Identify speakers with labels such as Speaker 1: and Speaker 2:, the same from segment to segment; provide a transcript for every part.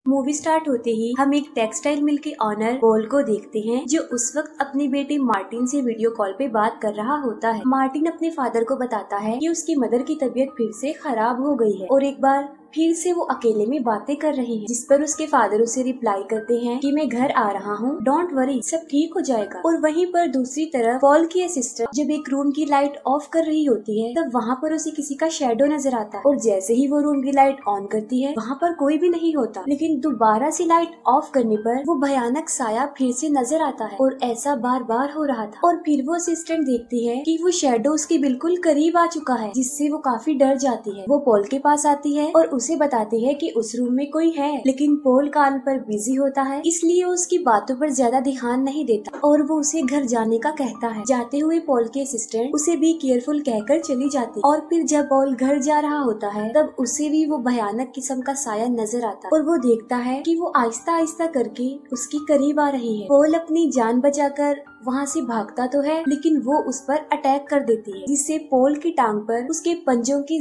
Speaker 1: Movie start होते ही हम एक टेक्सटाइल मिल के ऑनर पॉल को देखते हैं, जो उस वक्त अपने बेटे मार्टिन से वीडियो कॉल पे बात कर रहा होता है। मार्टिन अपने फादर को बताता है कि उसकी मदर की तबीयत फिर से खराब हो गई है और एक बार फिर से वो अकेले में बातें कर रहे हैं, जिस पर उसके फादर उसे रिप्लाई करते हैं कि मैं घर आ रहा हूँ, डोंट वरी, सब ठीक हो जाएगा। और वहीं पर दूसरी तरफ पॉल की असिस्टेंट जब एक रूम की लाइट ऑफ कर रही होती है, तब वहाँ पर उसे किसी का शेडो नजर आता है और जैसे ही वो रूम की लाइट ऑन करती है, वहाँ पर कोई भी नहीं होता, लेकिन दोबारा से लाइट ऑफ करने पर वो भयानक साया फिर से नजर आता है और ऐसा बार बार हो रहा था। और फिर वो असिस्टेंट देखती है कि वो शेडो उसके बिल्कुल करीब आ चुका है, जिससे वो काफी डर जाती है। वो पॉल के पास आती है और उसे बताती है कि उस रूम में कोई है, लेकिन पॉल काम पर बिजी होता है, इसलिए उसकी बातों पर ज्यादा ध्यान नहीं देता और वो उसे घर जाने का कहता है। जाते हुए पॉल के असिस्टेंट उसे बी केयरफुल कहकर चली जाती और फिर जब पॉल घर जा रहा होता है, तब उसे भी वो भयानक किस्म का साया नजर आता और वो देखता है कि वो आहिस्ता आहिस्ता करके उसकी करीब आ रही है। पॉल अपनी जान बचाकर वहाँ से भागता तो है, लेकिन वो उस पर अटैक कर देती है, जिससे पॉल की टांग पर उसके पंजों के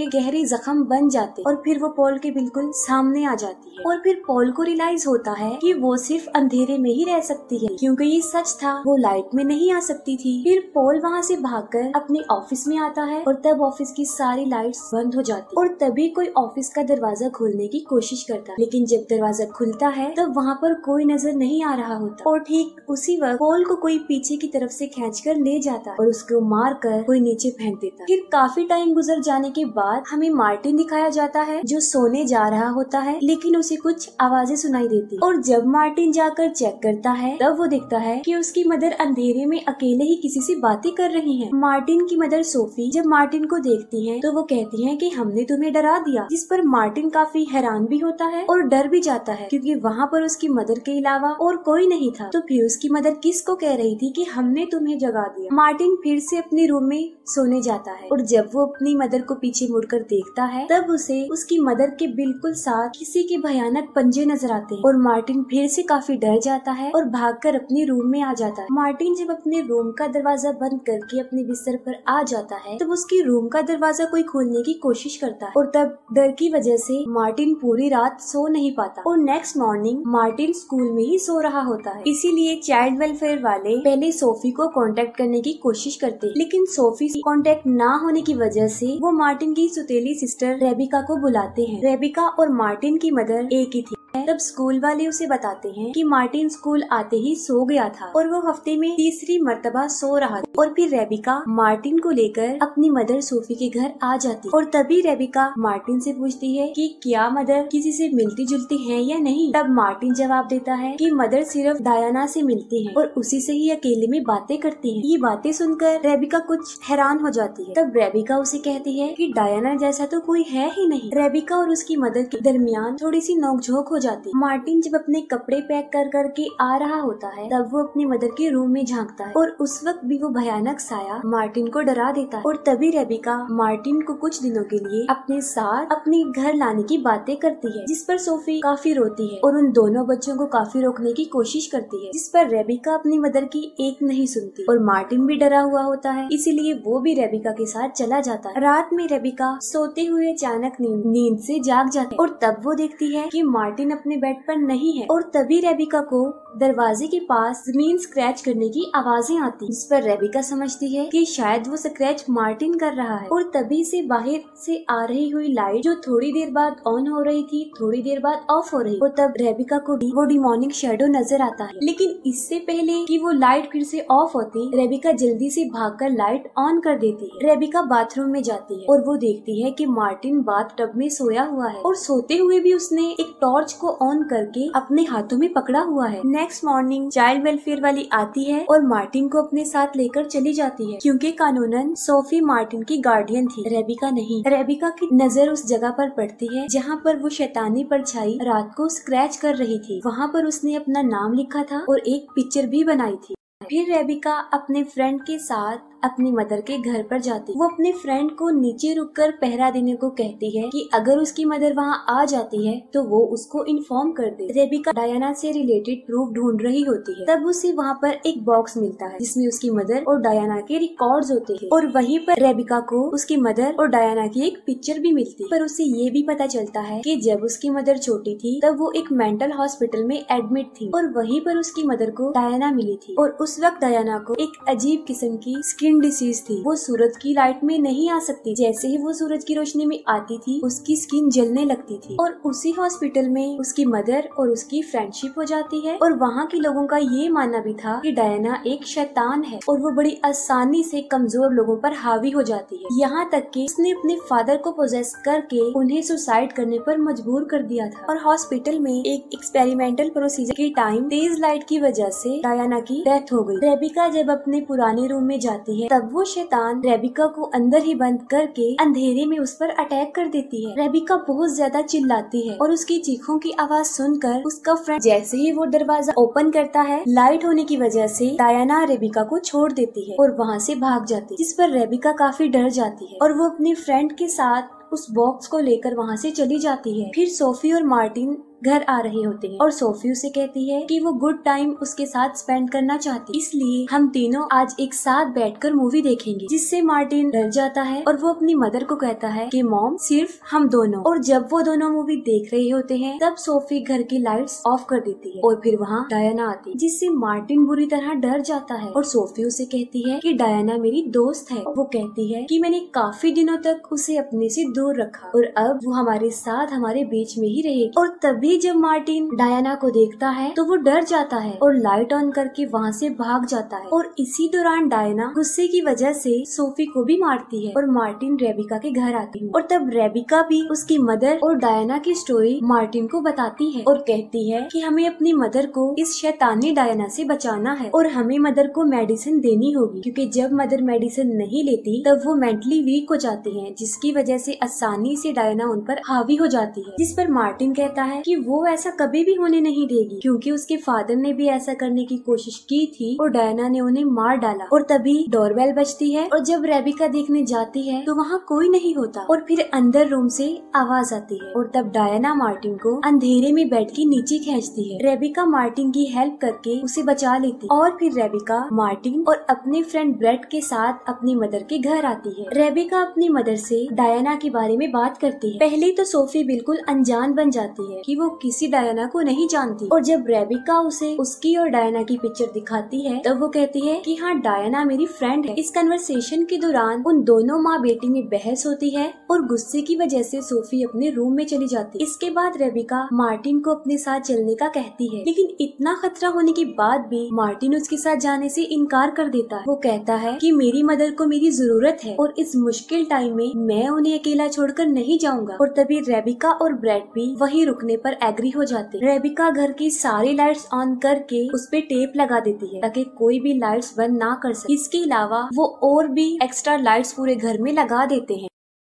Speaker 1: गहरे जख्म बन जाते और फिर वो पॉल के बिल्कुल सामने आ जाती है। और फिर पॉल को रियलाइज होता है कि वो सिर्फ अंधेरे में ही रह सकती है, क्योंकि ये सच था, वो लाइट में नहीं आ सकती थी। फिर पॉल वहाँ से भागकर अपने ऑफिस में आता है और तब ऑफिस की सारी लाइट्स बंद हो जाती और तभी कोई ऑफिस का दरवाजा खोलने की कोशिश करता, लेकिन जब दरवाजा खुलता है तब वहाँ पर कोई नजर नहीं आ रहा होता और ठीक उसी वक्त पॉल को कोई पीछे की तरफ से खींचकर ले जाता और उसको मार कर कोई नीचे फेंक देता। फिर काफी टाइम गुजर जाने के बाद हमें मार्टिन दिखाया जाता है, जो सोने जा रहा होता है, लेकिन उसे कुछ आवाजें सुनाई देती और जब मार्टिन जाकर चेक करता है, तब वो देखता है कि उसकी मदर अंधेरे में अकेले ही किसी से बातें कर रही है। मार्टिन की मदर सोफी जब मार्टिन को देखती है तो वो कहती है कि हमने तुम्हें डरा दिया, जिस पर मार्टिन काफी हैरान भी होता है और डर भी जाता है, क्योंकि वहाँ पर उसकी मदर के अलावा और कोई नहीं था। तो फिर उसकी मदर किसको कह रही थी कि हमने तुम्हें जगा दिया। मार्टिन फिर से अपने रूम में सोने जाता है और जब वो अपनी मदर को पीछे मुड़कर देखता है, तब उसे उसकी मदर के बिल्कुल साथ किसी के भयानक पंजे नजर आते हैं और मार्टिन फिर से काफी डर जाता है और भागकर अपने रूम में आ जाता है। मार्टिन जब अपने रूम का दरवाजा बंद करके अपने बिस्तर पर आ जाता है, तब उसकी रूम का दरवाजा कोई खोलने की कोशिश करता है और तब डर की वजह से मार्टिन पूरी रात सो नहीं पाता और नेक्स्ट मॉर्निंग मार्टिन स्कूल में ही सो रहा होता है। इसीलिए चाइल्ड वेलफेयर वाले पहले सोफी को कांटेक्ट करने की कोशिश करते हैं, लेकिन सोफी से कांटेक्ट ना होने की वजह से वो मार्टिन की सुतेली सिस्टर रेबिका को बुलाते हैं। रेबिका और मार्टिन की मदर एक ही थी। तब स्कूल वाले उसे बताते हैं कि मार्टिन स्कूल आते ही सो गया था और वो हफ्ते में तीसरी मर्तबा सो रहा था। और फिर रेबिका मार्टिन को लेकर अपनी मदर सोफी के घर आ जाती और तभी रेबिका मार्टिन से पूछती है कि क्या मदर किसी से मिलती जुलती है या नहीं। तब मार्टिन जवाब देता है कि मदर सिर्फ डायना से मिलती है और उसी से ही अकेले में बातें करती है। ये बातें सुनकर रेबिका कुछ हैरान हो जाती है। तब रेबिका उसे कहती है कि डायना जैसा तो कोई है ही नहीं। रेबिका और उसकी मदर के दरमियान थोड़ी सी नोकझोंक हो जाती। मार्टिन जब अपने कपड़े पैक कर करके आ रहा होता है, तब वो अपनी मदर के रूम में झांकता है और उस वक्त भी वो भयानक साया मार्टिन को डरा देता है और तभी रेबिका मार्टिन को कुछ दिनों के लिए अपने साथ अपने घर लाने की बातें करती है, जिस पर सोफी काफी रोती है और उन दोनों बच्चों को काफी रोकने की कोशिश करती है, जिस पर रेबिका अपनी मदर की एक नहीं सुनती और मार्टिन भी डरा हुआ होता है, इसीलिए वो भी रेबिका के साथ चला जाता है। रात में रेबिका सोते हुए अचानक नींद से जाग जाती है और तब वो देखती है कि मार्टिन अपने बेड पर नहीं है और तभी रेबिका को दरवाजे के पास जमीन स्क्रैच करने की आवाजें आती, इस पर रेबिका समझती है कि शायद वो स्क्रैच मार्टिन कर रहा है और तभी से बाहर से आ रही हुई लाइट जो थोड़ी देर बाद ऑन हो रही थी, थोड़ी देर बाद ऑफ हो रही और तब रेबिका को भी वो डिमोनिक शैडो नजर आता है। लेकिन इससे पहले कि वो लाइट फिर से ऑफ होती, रेबिका जल्दी से भागकर लाइट ऑन कर देती है। रेबिका बाथरूम में जाती है और वो देखती है कि मार्टिन बाथ टब में सोया हुआ है और सोते हुए भी उसने एक टॉर्च को ऑन करके अपने हाथों में पकड़ा हुआ है। नेक्स्ट मॉर्निंग चाइल्ड वेलफेयर वाली आती है और मार्टिन को अपने साथ लेकर चली जाती है, क्योंकि कानूनन सोफी मार्टिन की गार्डियन थी, रेबिका नहीं। रेबिका की नजर उस जगह पर पड़ती है जहाँ पर वो शैतानी परछाई रात को स्क्रैच कर रही थी। वहाँ पर उसने अपना नाम लिखा था और एक पिक्चर भी बनाई थी। फिर रेबिका अपने फ्रेंड के साथ अपनी मदर के घर पर जाती है। वो अपने फ्रेंड को नीचे रुककर पहरा देने को कहती है कि अगर उसकी मदर वहाँ आ जाती है तो वो उसको इन्फॉर्म कर दे। रेबिका डायना से रिलेटेड प्रूफ ढूंढ रही होती है। तब उसे वहाँ पर एक बॉक्स मिलता है जिसमें उसकी मदर और डायना के रिकॉर्ड्स होते हैं और वहीं पर रेबिका को उसकी मदर और डायना की एक पिक्चर भी मिलती है। पर उसे ये भी पता चलता है कि जब उसकी मदर छोटी थी तब वो एक मेंटल हॉस्पिटल में एडमिट थी और वहीं पर उसकी मदर को डायना मिली थी और उस वक्त डायना को एक अजीब किस्म की स्किन डिसीज थी। वो सूरज की लाइट में नहीं आ सकती। जैसे ही वो सूरज की रोशनी में आती थी उसकी स्किन जलने लगती थी और उसी हॉस्पिटल में उसकी मदर और उसकी फ्रेंडशिप हो जाती है और वहाँ के लोगों का ये मानना भी था कि डायना एक शैतान है और वो बड़ी आसानी से कमजोर लोगों पर हावी हो जाती है। यहाँ तक कि उसने अपने फादर को पोजेस करके उन्हें सुसाइड करने पर मजबूर कर दिया था। और हॉस्पिटल में एक एक्सपेरिमेंटल प्रोसीजर के टाइम तेज लाइट की वजह से डायना की डेथ हो गई। रेबिका जब अपने पुराने रूम में जाती है तब वो शैतान रेबिका को अंदर ही बंद करके अंधेरे में उस पर अटैक कर देती है। रेबिका बहुत ज्यादा चिल्लाती है और उसकी चीखों की आवाज सुनकर उसका फ्रेंड जैसे ही वो दरवाजा ओपन करता है लाइट होने की वजह से डायना रेबिका को छोड़ देती है और वहाँ से भाग जाती है, जिस पर रेबिका काफी डर जाती है और वो अपने फ्रेंड के साथ उस बॉक्स को लेकर वहाँ से चली जाती है। फिर सोफी और मार्टिन घर आ रहे होते हैं और सोफी उसे कहती है कि वो गुड टाइम उसके साथ स्पेंड करना चाहती है, इसलिए हम तीनों आज एक साथ बैठकर मूवी देखेंगे। जिससे मार्टिन डर जाता है और वो अपनी मदर को कहता है कि मॉम सिर्फ हम दोनों। और जब वो दोनों मूवी देख रहे होते हैं तब सोफी घर की लाइट्स ऑफ कर देती है और फिर वहाँ डायना आती है, जिससे मार्टिन बुरी तरह डर जाता है और सोफी उसे कहती है कि डायना मेरी दोस्त है। वो कहती है कि मैंने काफी दिनों तक उसे अपने से दूर रखा और अब वो हमारे साथ हमारे बीच में ही रहेगी। और तभी जब मार्टिन डायना को देखता है तो वो डर जाता है और लाइट ऑन करके वहाँ से भाग जाता है। और इसी दौरान डायना गुस्से की वजह से सोफी को भी मारती है और मार्टिन रेबिका के घर आती है। और तब रेबिका भी उसकी मदर और डायना की स्टोरी मार्टिन को बताती है और कहती है कि हमें अपनी मदर को इस शैतानी डायना से बचाना है और हमें मदर को मेडिसिन देनी होगी, क्योंकि जब मदर मेडिसिन नहीं लेती तब वो मेंटली वीक हो जाती है, जिसकी वजह से आसानी से डायना उन पर हावी हो जाती है। जिस पर मार्टिन कहता है कि वो ऐसा कभी भी होने नहीं देगी, क्योंकि उसके फादर ने भी ऐसा करने की कोशिश की थी और डायना ने उन्हें मार डाला। और तभी डोरबेल बजती है और जब रेबिका देखने जाती है तो वहाँ कोई नहीं होता और फिर अंदर रूम से आवाज आती है और तब डायना मार्टिन को अंधेरे में बेड के नीचे खींचती है। रेबिका मार्टिन की हेल्प करके उसे बचा लेती और फिर रेबिका मार्टिन और अपने फ्रेंड ब्रेट के साथ अपनी मदर के घर आती है। रेबिका अपनी मदर से डायना के बारे में बात करती है। पहले तो सोफी बिल्कुल अनजान बन जाती है कि वो किसी डायना को नहीं जानती और जब रेबिका उसे उसकी और डायना की पिक्चर दिखाती है तब वो कहती है कि हाँ डायना मेरी फ्रेंड है। इस कन्वर्सेशन के दौरान उन दोनों माँ बेटी में बहस होती है और गुस्से की वजह से सोफी अपने रूम में चली जाती है। इसके बाद रेबिका मार्टिन को अपने साथ चलने का कहती है, लेकिन इतना खतरा होने के बाद भी मार्टिन उसके साथ जाने से इनकार कर देता है। वो कहता है कि मेरी मदर को मेरी जरूरत है और इस मुश्किल टाइम में मैं उन्हें अकेला छोड़कर नहीं जाऊंगा। और तभी रेबिका और ब्रेड भी वहीं रुकने पर एग्री हो जाते। रेबिका घर की सारी लाइट्स ऑन करके उस पे टेप लगा देती है ताकि कोई भी लाइट्स बंद ना कर सके। इसके अलावा वो और भी एक्स्ट्रा लाइट्स पूरे घर में लगा देते हैं।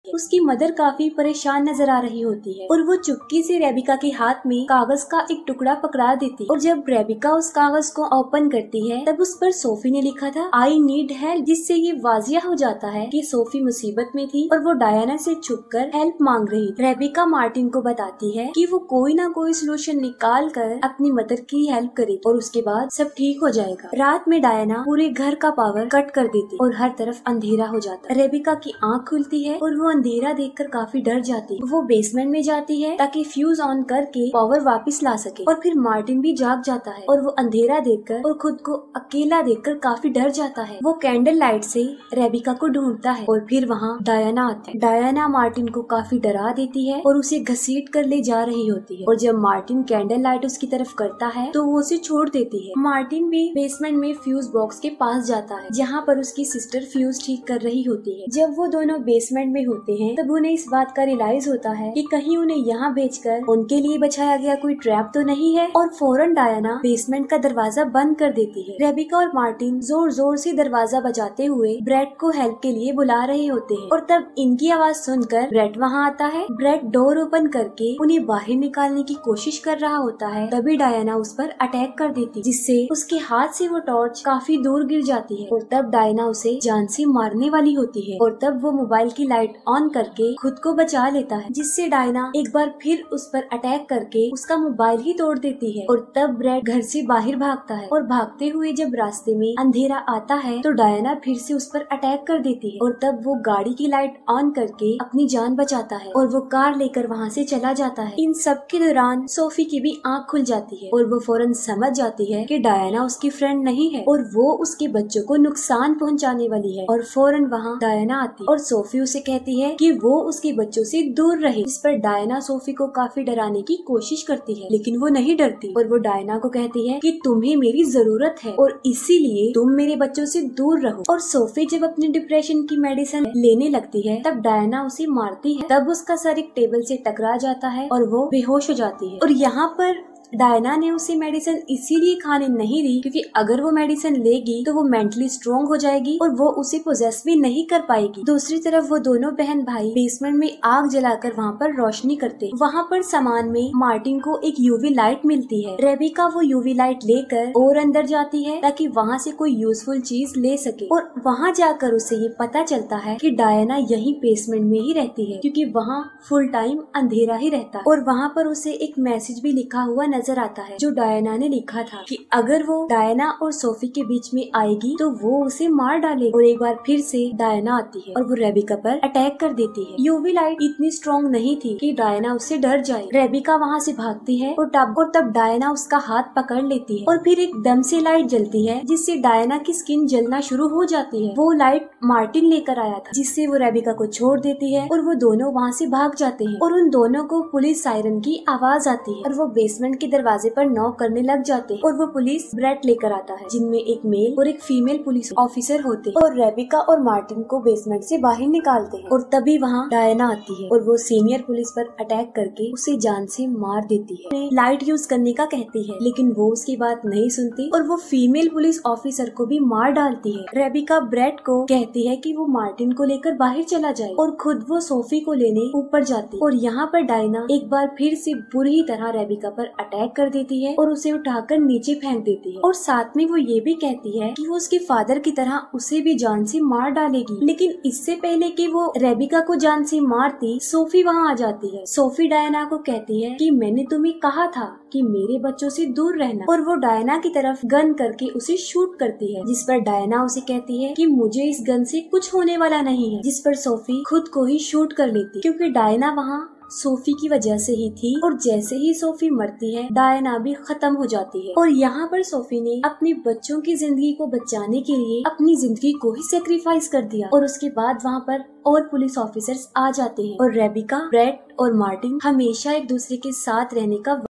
Speaker 1: उसकी मदर काफी परेशान नजर आ रही होती है और वो चुपके से रेबिका के हाथ में कागज का एक टुकड़ा पकड़ा देती है और जब रेबिका उस कागज को ओपन करती है तब उस पर सोफी ने लिखा था आई नीड हेल्प, जिससे ये वाजिया हो जाता है कि सोफी मुसीबत में थी और वो डायना से छुपकर हेल्प मांग रही थी। रेबिका मार्टिन को बताती है कि वो कोई ना कोई सोल्यूशन निकाल कर अपनी मदर की हेल्प करेगी और उसके बाद सब ठीक हो जाएगा। रात में डायना पूरे घर का पावर कट कर देती और हर तरफ अंधेरा हो जाता। रेबिका की आँख खुलती है और वो अंधेरा देखकर काफी डर जाती है। वो बेसमेंट में जाती है ताकि फ्यूज ऑन करके पावर वापस ला सके और फिर मार्टिन भी जाग जाता है और वो अंधेरा देखकर और खुद को अकेला देखकर काफी डर जाता है। वो कैंडल लाइट से रेबिका को ढूंढता है और फिर वहाँ डायना आती है। डायना मार्टिन को काफी डरा देती है और उसे घसीट कर ले जा रही होती है और जब मार्टिन कैंडल लाइट उसकी तरफ करता है तो वो उसे छोड़ देती है। मार्टिन भी बेसमेंट में फ्यूज बॉक्स के पास जाता है जहाँ पर उसकी सिस्टर फ्यूज ठीक कर रही होती है। जब वो दोनों बेसमेंट में होते होते हैं तब उन्हें इस बात का रियलाइज होता है कि कहीं उन्हें यहाँ भेजकर उनके लिए बचाया गया कोई ट्रैप तो नहीं है, और फौरन डायना बेसमेंट का दरवाजा बंद कर देती है। रेबिका और मार्टिन जोर जोर से दरवाजा बजाते हुए ब्रेट को हेल्प के लिए बुला रहे होते हैं, और तब इनकी आवाज सुनकर ब्रेट वहाँ आता है। ब्रेट डोर ओपन करके उन्हें बाहर निकालने की कोशिश कर रहा होता है, तभी डायना उस पर अटैक कर देती, जिससे उसके हाथ से वो टॉर्च काफी दूर गिर जाती है, और तब डायना उसे जान से मारने वाली होती है, और तब वो मोबाइल की लाइट ऑन करके खुद को बचा लेता है, जिससे डायना एक बार फिर उस पर अटैक करके उसका मोबाइल ही तोड़ देती है। और तब ब्रेट घर से बाहर भागता है, और भागते हुए जब रास्ते में अंधेरा आता है तो डायना फिर से उस पर अटैक कर देती है, और तब वो गाड़ी की लाइट ऑन करके अपनी जान बचाता है, और वो कार लेकर वहाँ से चला जाता है। इन सब के दौरान सोफी की भी आँख खुल जाती है, और वो फौरन समझ जाती है कि डायना उसकी फ्रेंड नहीं है, और वो उसके बच्चों को नुकसान पहुँचाने वाली है, और फौरन वहाँ डायना आती और सोफी उसे कहती है कि वो उसके बच्चों से दूर रहे, जिस पर डायना सोफी को काफी डराने की कोशिश करती है, लेकिन वो नहीं डरती, और वो डायना को कहती है कि तुम्हें मेरी जरूरत है और इसीलिए तुम मेरे बच्चों से दूर रहो। और सोफी जब अपने डिप्रेशन की मेडिसिन लेने लगती है तब डायना उसे मारती है, तब उसका सर एक टेबल से टकरा जाता है और वो बेहोश हो जाती है। और यहाँ पर डायना ने उसे मेडिसिन इसीलिए खाने नहीं दी क्योंकि अगर वो मेडिसिन लेगी तो वो मेंटली स्ट्रॉन्ग हो जाएगी और वो उसे पोजेस भी नहीं कर पाएगी। दूसरी तरफ वो दोनों बहन भाई बेसमेंट में आग जलाकर वहाँ पर रोशनी करते। वहाँ पर सामान में मार्टिन को एक यूवी लाइट मिलती है। रेबिका वो यूवी लाइट लेकर और अंदर जाती है ताकि वहाँ से कोई यूजफुल चीज ले सके, और वहाँ जाकर उसे ये पता चलता है कि डायना यही बेसमेंट में ही रहती है क्योंकि वहाँ फुल टाइम अंधेरा ही रहता है। और वहाँ पर उसे एक मैसेज भी लिखा हुआ नजर आता है जो डायना ने लिखा था कि अगर वो डायना और सोफी के बीच में आएगी तो वो उसे मार डालेगी। और एक बार फिर से डायना आती है और वो रेबिका पर अटैक कर देती है। यूवी लाइट इतनी स्ट्रॉन्ग नहीं थी कि डायना उससे डर जाए। रेबिका वहाँ से भागती है और तब डायना उसका हाथ पकड़ लेती है और फिर एकदम से लाइट जलती है जिससे डायना की स्किन जलना शुरू हो जाती है। वो लाइट मार्टिन लेकर आया था जिससे वो रेबिका को छोड़ देती है और वो दोनों वहाँ से भाग जाते हैं। और उन दोनों को पुलिस सायरन की आवाज आती है और वो बेसमेंट के दरवाजे पर नॉक करने लग जाते हैं। और वो पुलिस ब्रेट लेकर आता है जिनमें एक मेल और एक फीमेल पुलिस ऑफिसर होते हैं, और रेबिका और मार्टिन को बेसमेंट से बाहर निकालते हैं। और तभी वहाँ डायना आती है और वो सीनियर पुलिस पर अटैक करके उसे जान से मार देती है। लाइट यूज करने का कहती है लेकिन वो उसकी बात नहीं सुनती और वो फीमेल पुलिस ऑफिसर को भी मार डालती है। रेबिका ब्रेट को कहती है कि वो मार्टिन को लेकर बाहर चला जाए और खुद वो सोफी को लेने ऊपर जाती। और यहाँ पर डायना एक बार फिर से बुरी तरह रेबिका पर अटैक कर देती है और उसे उठाकर नीचे फेंक देती है। और साथ में वो ये भी कहती है कि वो उसके फादर की तरह उसे भी जान से मार डालेगी। लेकिन इससे पहले कि वो रेबिका को जान से मारती, सोफी वहाँ आ जाती है। सोफी डायना को कहती है कि मैंने तुम्हें कहा था कि मेरे बच्चों से दूर रहना, और वो डायना की तरफ गन करके उसे शूट करती है, जिस पर डायना उसे कहती है कि मुझे इस गन से कुछ होने वाला नहीं है, जिस पर सोफी खुद को ही शूट कर लेती क्योंकि डायना वहाँ सोफी की वजह से ही थी। और जैसे ही सोफी मरती है डायना भी खत्म हो जाती है। और यहाँ पर सोफी ने अपने बच्चों की जिंदगी को बचाने के लिए अपनी जिंदगी को ही सेक्रीफाइस कर दिया। और उसके बाद वहाँ पर और पुलिस ऑफिसर्स आ जाते हैं और रेबिका, ब्रेट और मार्टिन हमेशा एक दूसरे के साथ रहने का